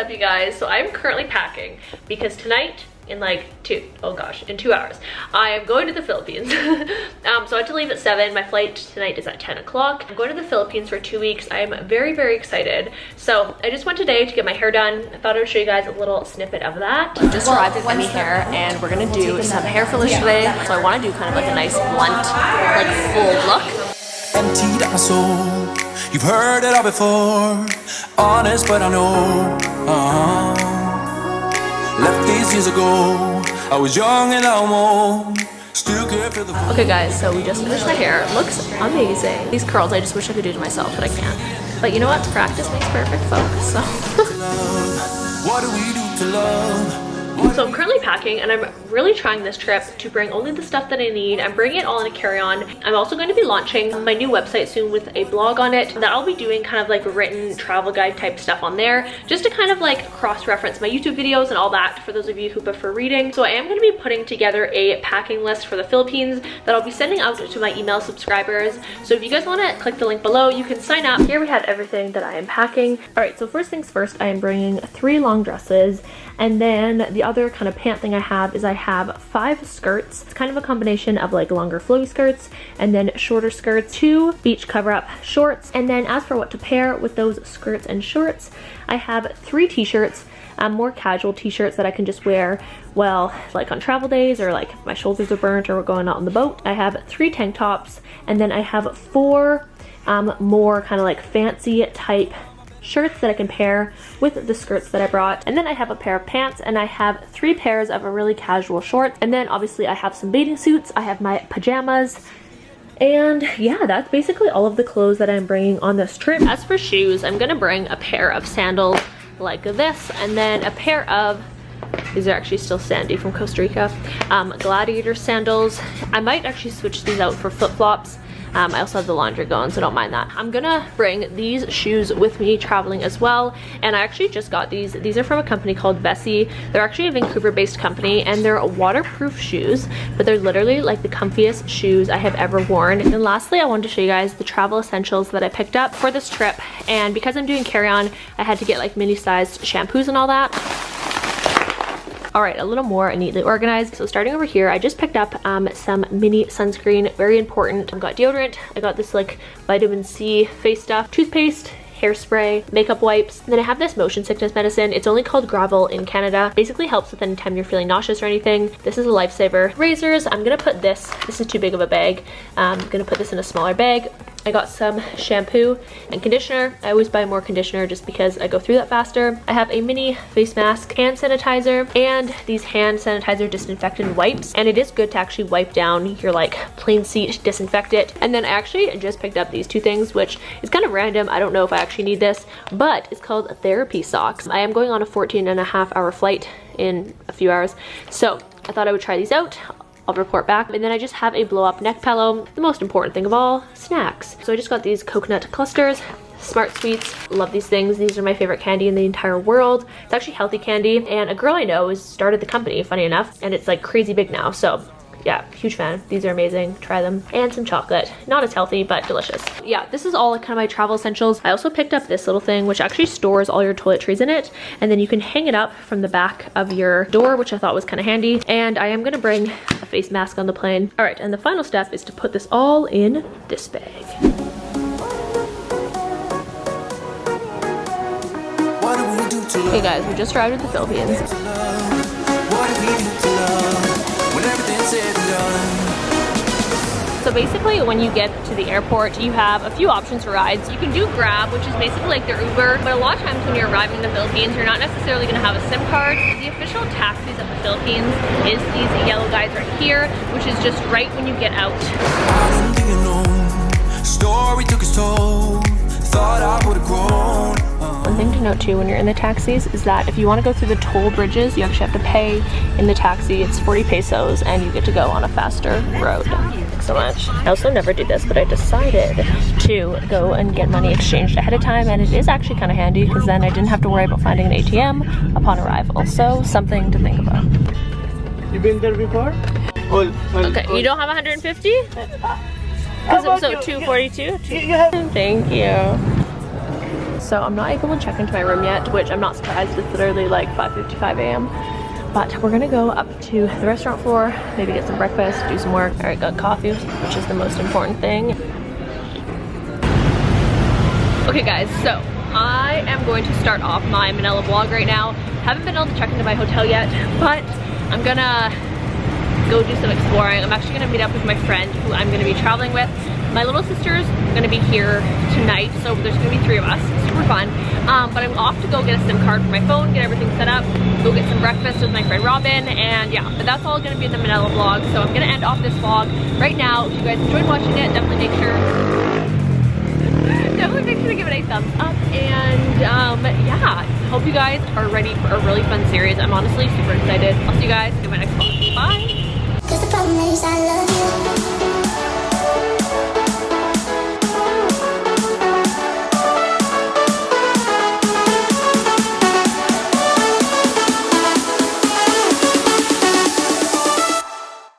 up, you guys? So I'm currently packing because tonight, in like in 2 hours, I am going to the Philippines. So I have to leave at 7. My flight tonight is at 10 o'clock. I'm going to the Philippines for 2 weeks. I am very, very excited. So I just went today to get my hair done. I thought I would show you guys a little snippet of that. We just arrived at Emmy Hair and we're gonna do some hair fillers today. So I want to do kind of like a nice blunt, like full look. Emptied out my soul. You've heard it all before. Honest, but I know. Left these years ago. I was young and I'm old. Still can't feel the. Okay, guys, so we just finished my hair. It looks amazing. These curls, I just wish I could do to myself, but I can't. But you know what? Practice makes perfect, folks. So. What do we do to love? So I'm currently packing and I'm really trying this trip to bring only the stuff that I need. I'm bringing it all in a carry-on. I'm also going to be launching my new website soon with a blog on it that I'll be doing kind of like written travel guide type stuff on there, just to kind of like cross-reference my YouTube videos and all that for those of you who prefer reading. So I am going to be putting together a packing list for the Philippines that I'll be sending out to my email subscribers. So if you guys want to click the link below, you can sign up. Here we have everything that I am packing. All right, so first things first, I am bringing 3 long dresses. And then the other kind of pant thing I have is I have 5 skirts. It's kind of a combination of like longer flowy skirts and then shorter skirts, 2 beach cover-up shorts. And then as for what to pair with those skirts and shorts, I have 3 t-shirts, more casual t-shirts that I can just wear, well, like on travel days or like if my shoulders are burnt or we're going out on the boat. I have 3 tank tops and then I have 4 more kind of like fancy type shirts that I can pair with the skirts that I brought. And then I have a pair of pants and I have 3 pairs of a really casual shorts. And then obviously I have some bathing suits. I have my pajamas. And yeah, that's basically all of the clothes that I'm bringing on this trip. As for shoes, I'm gonna bring a pair of sandals like this and then a pair of, these are actually still sandy from Costa Rica, gladiator sandals. I might actually switch these out for flip-flops. I also have the laundry going, so don't mind that. I'm gonna bring these shoes with me traveling as well, and I actually just got these. These are from a company called Vessi. They're actually a Vancouver-based company, and they're waterproof shoes, but they're literally like the comfiest shoes I have ever worn. And lastly, I wanted to show you guys the travel essentials that I picked up for this trip, and because I'm doing carry-on, I had to get like mini-sized shampoos and all that. All right, a little more neatly organized. So starting over here, I just picked up some mini sunscreen, very important. I've got deodorant, I got this like vitamin C face stuff, toothpaste, hairspray, makeup wipes. And then I have this motion sickness medicine. It's only called Gravel in Canada. Basically helps with any time you're feeling nauseous or anything. This is a lifesaver. Razors, I'm gonna put this is too big of a bag. I'm gonna put this in a smaller bag. I got some shampoo and conditioner. I always buy more conditioner just because I go through that faster. I have a mini face mask, hand sanitizer, and these hand sanitizer disinfectant wipes. And it is good to actually wipe down your like plain seat, disinfect it. And then I actually just picked up these 2 things, which is kind of random. I don't know if I actually need this, but it's called therapy socks. I am going on a 14.5-hour flight in a few hours. So I thought I would try these out. I'll report back. And then I just have a blow up neck pillow. The most important thing of all, snacks. So I just got these coconut clusters, Smart Sweets. Love these things. These are my favorite candy in the entire world. It's actually healthy candy. And a girl I know has started the company, funny enough, and it's like crazy big now. So yeah, huge fan. These are amazing. Try them. And some chocolate. Not as healthy, but delicious. Yeah, this is all like kind of my travel essentials. I also picked up this little thing, which actually stores all your toiletries in it. And then you can hang it up from the back of your door, which I thought was kind of handy. And I am going to bring a face mask on the plane. All right, and the final step is to put this all in this bag. Okay guys, we just arrived at the Philippines. So basically when you get to the airport, you have a few options for rides. You can do Grab, which is basically like their Uber, but a lot of times when you're arriving in the Philippines, you're not necessarily gonna have a SIM card. The official taxis of the Philippines is these yellow guys right here, which is just right when you get out. Story took its toll, thought I would have grown. One thing to note too when you're in the taxis is that if you want to go through the toll bridges, you actually have to pay in the taxi. It's 40 pesos and you get to go on a faster road. Thanks so much. I also never do this, but I decided to go and get money exchanged ahead of time, and it is actually kind of handy because then I didn't have to worry about finding an ATM upon arrival. So something to think about. You been there before? Okay, you don't have 150? Because it was so 242? Thank you. so I'm not able to check into my room yet, which I'm not surprised. It's literally like 5:55 a.m. But we're gonna go up to the restaurant floor, maybe get some breakfast, do some work. I already got coffee, which is the most important thing. Okay guys, so I am going to start off my Manila vlog right now. Haven't been able to check into my hotel yet, but I'm gonna go do some exploring. I'm actually gonna meet up with my friend who I'm gonna be traveling with. My little sister's gonna be here tonight, so there's gonna be 3 of us. Super fun. But I'm off to go get a SIM card for my phone, get everything set up, go get some breakfast with my friend Robin, and yeah, but that's all gonna be in the Manila vlog. So I'm gonna end off this vlog right now. If you guys enjoyed watching it, definitely make sure to give it a thumbs up. And yeah, hope you guys are ready for a really fun series. I'm honestly super excited. I'll see you guys in my next vlog. Bye. 'Cause the problem is I love you.